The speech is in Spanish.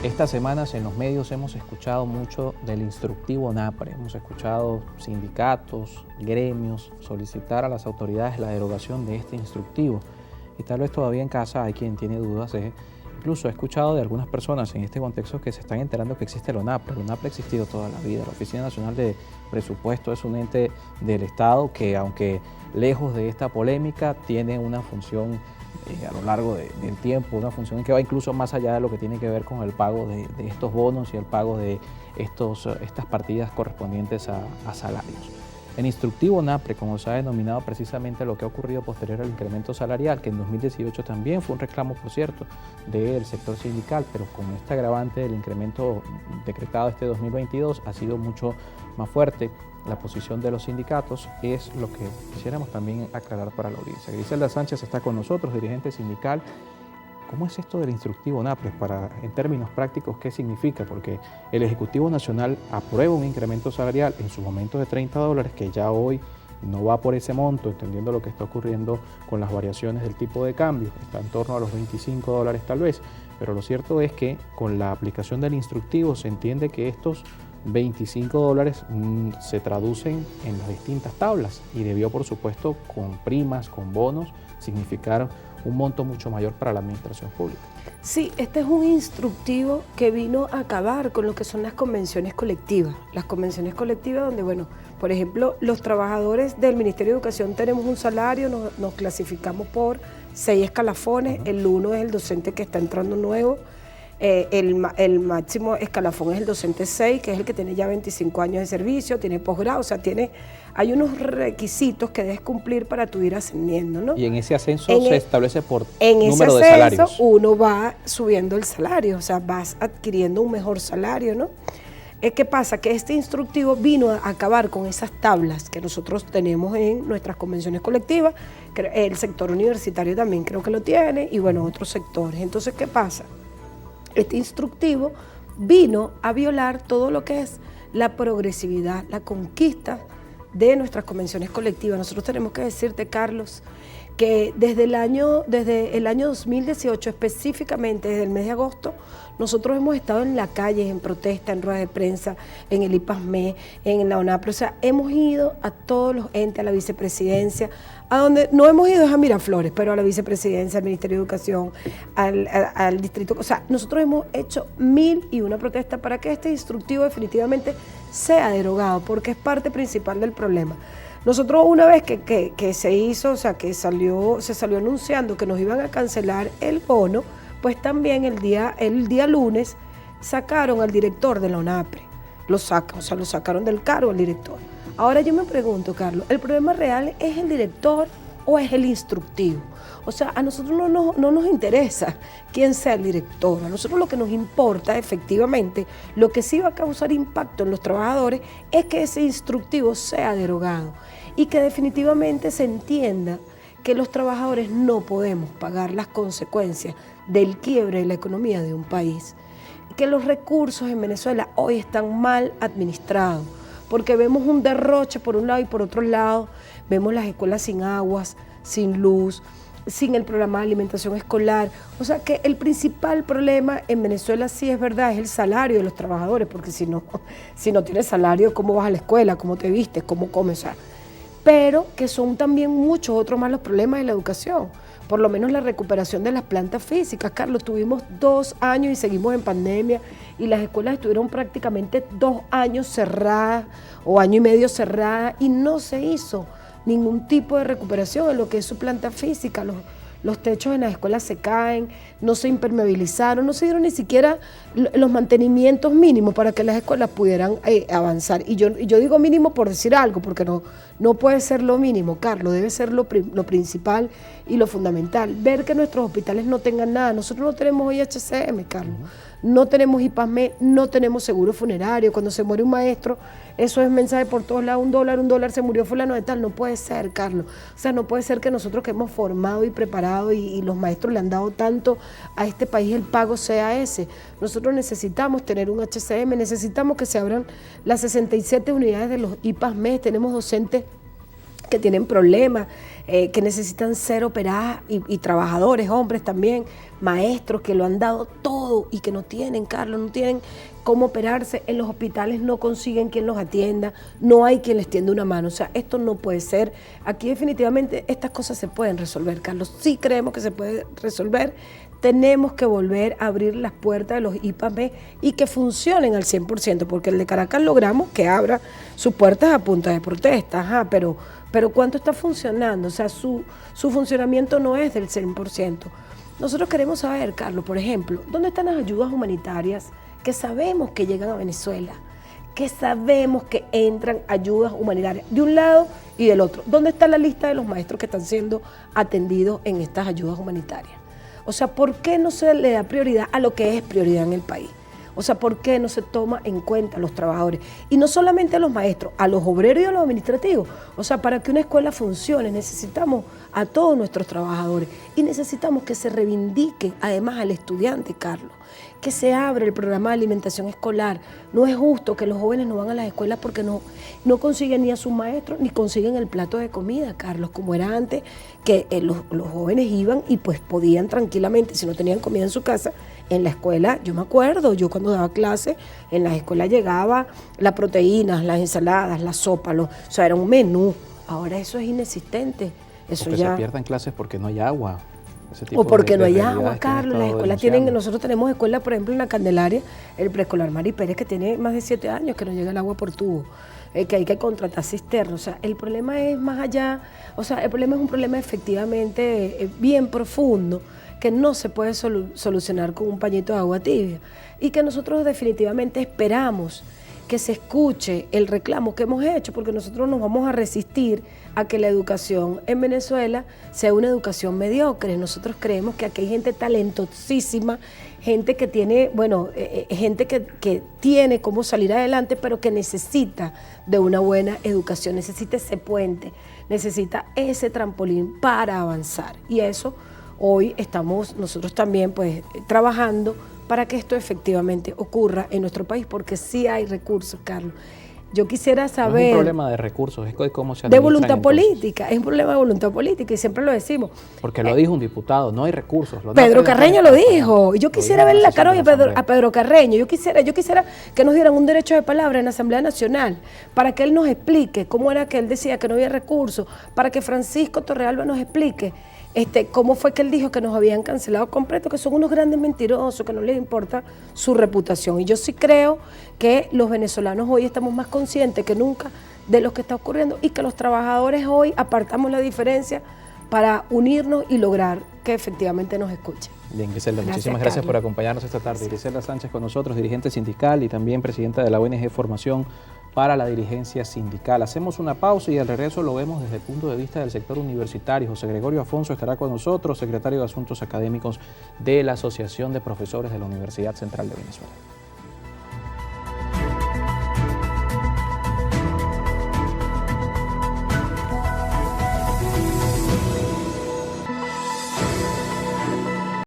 Estas semanas en los medios hemos escuchado mucho del instructivo NAPRE, hemos escuchado sindicatos, gremios solicitar a las autoridades la derogación de este instructivo y tal vez todavía en casa hay quien tiene dudas. Incluso he escuchado de algunas personas en este contexto que se están enterando que existe el ONAPRE. El ONAPRE ha existido toda la vida. La Oficina Nacional de Presupuesto es un ente del Estado que, aunque lejos de esta polémica, tiene una función a lo largo del tiempo, una función que va incluso más allá de lo que tiene que ver con el pago de estos bonos y el pago de estas partidas correspondientes a salarios. El instructivo NAPRE, como se ha denominado precisamente lo que ha ocurrido posterior al incremento salarial, que en 2018 también fue un reclamo, por cierto, del sector sindical, pero con este agravante del incremento decretado este 2022 ha sido mucho más fuerte. La posición de los sindicatos es lo que quisiéramos también aclarar para la audiencia. Griselda Sánchez está con nosotros, dirigente sindical. ¿Cómo es esto del instructivo NAPRE? En términos prácticos, ¿qué significa? Porque el Ejecutivo Nacional aprueba un incremento salarial en su momento de $30, que ya hoy no va por ese monto, entendiendo lo que está ocurriendo con las variaciones del tipo de cambio, está en torno a los $25 tal vez, pero lo cierto es que con la aplicación del instructivo se entiende que estos $25 se traducen en las distintas tablas y debió, por supuesto, con primas, con bonos, significar un monto mucho mayor para la administración pública. Sí, este es un instructivo que vino a acabar con lo que son las convenciones colectivas. Las convenciones colectivas donde, bueno, por ejemplo, los trabajadores del Ministerio de Educación tenemos un salario, nos clasificamos por 6 escalafones, el 1 es el docente que está entrando nuevo, el máximo escalafón es el docente 6, que es el que tiene ya 25 años de servicio, tiene posgrado, o sea, hay unos requisitos que debes cumplir para tú ir ascendiendo, ¿no? Y en ese ascenso se establece por número de salarios. En ese ascenso uno va subiendo el salario, o sea, vas adquiriendo un mejor salario, ¿no? ¿Qué pasa? Que este instructivo vino a acabar con esas tablas que nosotros tenemos en nuestras convenciones colectivas, el sector universitario también creo que lo tiene, y bueno, otros sectores. Entonces, ¿qué pasa? Este instructivo vino a violar todo lo que es la progresividad, la conquista de nuestras convenciones colectivas. Nosotros tenemos que decirte, Carlos, que desde el año 2018, específicamente desde el mes de agosto, nosotros hemos estado en la calle, en protesta, en ruedas de prensa, en el IPASME, en la ONAPRE, o sea, hemos ido a todos los entes, a la vicepresidencia, a donde no hemos ido es a Miraflores, pero a la vicepresidencia, al Ministerio de Educación, al distrito, o sea, nosotros hemos hecho 1001 protestas para que este instructivo definitivamente sea derogado, porque es parte principal del problema. Nosotros una vez que se hizo, o sea, que se salió anunciando que nos iban a cancelar el bono, pues también el día lunes sacaron al director de la ONAPRE, lo sacaron del cargo al director. Ahora yo me pregunto, Carlos, ¿el problema real es el director o es el instructivo? O sea, a nosotros no nos interesa quién sea el director, a nosotros lo que nos importa efectivamente, lo que sí va a causar impacto en los trabajadores es que ese instructivo sea derogado y que definitivamente se entienda que los trabajadores no podemos pagar las consecuencias del quiebre de la economía de un país, que los recursos en Venezuela hoy están mal administrados, porque vemos un derroche por un lado y por otro lado vemos las escuelas sin aguas, sin luz, sin el programa de alimentación escolar. O sea que el principal problema en Venezuela, sí es verdad, es el salario de los trabajadores, porque si no tienes salario, ¿cómo vas a la escuela? ¿Cómo te vistes? ¿Cómo comes? O sea, pero que son también muchos otros más los problemas de la educación. Por lo menos la recuperación de las plantas físicas. Carlos, tuvimos 2 años y seguimos en pandemia y las escuelas estuvieron prácticamente 2 años cerradas o año y medio cerradas y no se hizo ningún tipo de recuperación en lo que es su planta física. Los techos en las escuelas se caen, no se impermeabilizaron, no se dieron ni siquiera los mantenimientos mínimos para que las escuelas pudieran avanzar. Y yo digo mínimo por decir algo, porque no puede ser lo mínimo, Carlos, debe ser lo principal y lo fundamental. Ver que nuestros hospitales no tengan nada. Nosotros no tenemos hoy HCM, Carlos, no tenemos IPASME, no tenemos seguro funerario. Cuando se muere un maestro, eso es mensaje por todos lados, $1, se murió fulano de tal. No puede ser, Carlos. O sea, no puede ser que nosotros que hemos formado y preparado y los maestros le han dado tanto a este país, el pago sea ese. Nosotros necesitamos tener un HCM, necesitamos que se abran las 67 unidades de los IPASME, tenemos docentes que tienen problemas, que necesitan ser operadas y trabajadores, hombres también, maestros que lo han dado todo y que no tienen, Carlos, no tienen cómo operarse, en los hospitales no consiguen quien los atienda, no hay quien les tienda una mano, o sea, esto no puede ser. Aquí definitivamente estas cosas se pueden resolver, Carlos, sí creemos que se puede resolver. Tenemos que volver a abrir las puertas de los IPAME y que funcionen al 100%, porque el de Caracas logramos que abra sus puertas a punta de protesta, pero ¿cuánto está funcionando? O sea, su funcionamiento no es del 100%. Nosotros queremos saber, Carlos, por ejemplo, ¿dónde están las ayudas humanitarias que sabemos que llegan a Venezuela? Que sabemos que entran ayudas humanitarias de un lado y del otro. ¿Dónde está la lista de los maestros que están siendo atendidos en estas ayudas humanitarias? O sea, ¿por qué no se le da prioridad a lo que es prioridad en el país? O sea, ¿por qué no se toma en cuenta a los trabajadores? Y no solamente a los maestros, a los obreros y a los administrativos. O sea, para que una escuela funcione necesitamos a todos nuestros trabajadores y necesitamos que se reivindique además al estudiante, Carlos, que se abra el programa de alimentación escolar. No es justo que los jóvenes no van a las escuelas porque no consiguen ni a sus maestros ni consiguen el plato de comida, Carlos, como era antes, que los jóvenes iban y pues podían tranquilamente, si no tenían comida en su casa, en la escuela. Yo me acuerdo, yo cuando daba clase, en las escuelas llegaba las proteínas, las ensaladas, la sopa, o sea, era un menú. Ahora eso es inexistente. Eso porque ya se pierden clases porque no hay agua. O porque no hay agua, Carlos. Las escuelas tienen, nosotros tenemos escuelas, por ejemplo, en la Candelaria, el preescolar Mari Pérez, que tiene más de 7 años que no llega el agua por tubo, que hay que contratar cisternas. O sea, el problema es más allá, o sea, el problema es un problema efectivamente bien profundo, que no se puede solucionar con un pañito de agua tibia y que nosotros definitivamente esperamos que se escuche el reclamo que hemos hecho, porque nosotros nos vamos a resistir a que la educación en Venezuela sea una educación mediocre. Nosotros creemos que aquí hay gente talentosísima, gente que tiene, gente que tiene cómo salir adelante, pero que necesita de una buena educación, necesita ese puente, necesita ese trampolín para avanzar. Y eso hoy estamos nosotros también pues trabajando para que esto efectivamente ocurra en nuestro país, porque sí hay recursos, Carlos. Yo quisiera saber... No es un problema de recursos, es de cómo se administran. De voluntad entonces. Política, es un problema de voluntad política y siempre lo decimos. Porque lo dijo un diputado, no hay recursos. Pedro Carreño lo dijo. Yo quisiera ver la cara a Pedro Carreño. Yo quisiera que nos dieran un derecho de palabra en la Asamblea Nacional para que él nos explique cómo era que él decía que no había recursos, para que Francisco Torrealba nos explique cómo fue que él dijo que nos habían cancelado completo, que son unos grandes mentirosos, que no les importa su reputación. Y yo sí creo que los venezolanos hoy estamos más conscientes que nunca de lo que está ocurriendo y que los trabajadores hoy apartamos la diferencia para unirnos y lograr que efectivamente nos escuchen. Bien, Griselda, muchísimas gracias por acompañarnos esta tarde. Griselda Sánchez con nosotros, dirigente sindical y también presidenta de la ONG Formación para la Dirigencia Sindical. Hacemos una pausa y al regreso lo vemos desde el punto de vista del sector universitario. José Gregorio Afonso estará con nosotros, secretario de Asuntos Académicos de la Asociación de Profesores de la Universidad Central de Venezuela.